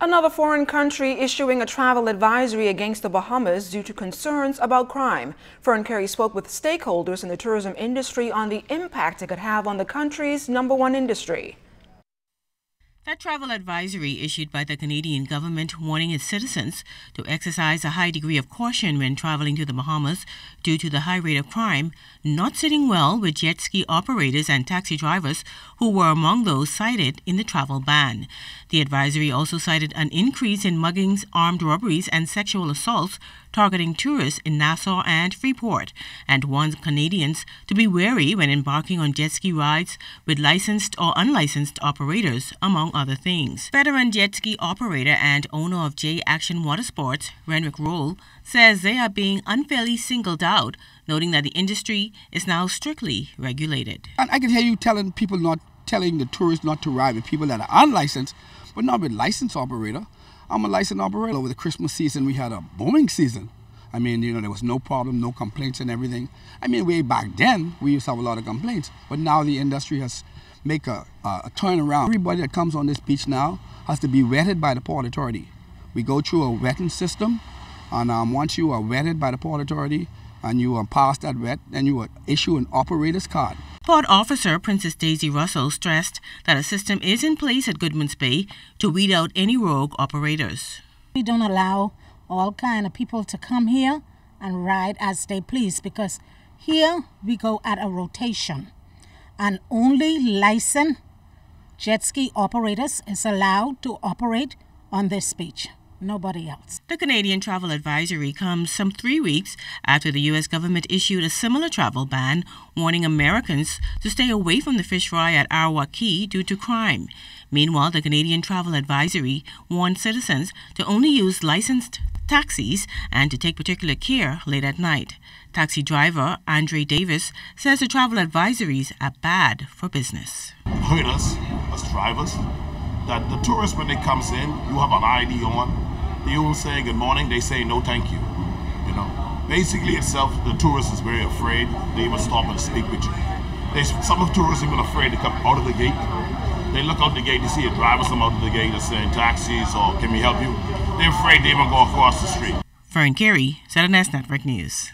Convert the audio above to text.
Another foreign country issuing a travel advisory against the Bahamas due to concerns about crime. Fern Carey spoke with stakeholders in the tourism industry on the impact it could have on the country's #1 industry. That travel advisory issued by the Canadian government warning its citizens to exercise a high degree of caution when traveling to the Bahamas due to the high rate of crime, not sitting well with jet ski operators and taxi drivers who were among those cited in the travel ban. The advisory also cited an increase in muggings, armed robberies, and sexual assaults targeting tourists in Nassau and Freeport, and warned Canadians to be wary when embarking on jet ski rides with licensed or unlicensed operators, among other things. Veteran jet ski operator and owner of J Action Watersports, Renwick Roll, says they are being unfairly singled out, noting that the industry is now strictly regulated. And I can hear you telling the tourists not to ride with people that are unlicensed, but not with licensed operator. I'm a licensed operator. Over the Christmas season, we had a booming season. I mean, there was no problem, no complaints and everything. I mean, way back then, we used to have a lot of complaints, but now the industry has make a turnaround. Everybody that comes on this beach now has to be vetted by the Port Authority. We go through a vetting system, and once you are vetted by the Port Authority and you are past that vet, then you will issue an operator's card. Port Officer Princess Daisy Russell stressed that a system is in place at Goodman's Bay to weed out any rogue operators. We don't allow all kind of people to come here and ride as they please, because here we go at a rotation, and only licensed jet ski operators is allowed to operate on this beach. Nobody else. The Canadian travel advisory comes some 3 weeks after the U.S. government issued a similar travel ban, warning Americans to stay away from the fish fry at Arawak Cay due to crime. Meanwhile, the Canadian travel advisory warned citizens to only use licensed taxis and to take particular care late at night. Taxi driver Andre Davis says the travel advisories are bad for business. Hurt us as drivers, that the tourists, when they comes in, you have an ID on, they don't say good morning, they say no thank you. Basically itself, the tourist is very afraid they even stop and speak with you. Some of the tourists are even afraid to come out of the gate. They look out the gate, they see a driver come out of the gate and saying taxis or can we help you? They're afraid they even go across the street. Fern Carey, Saturday Network News.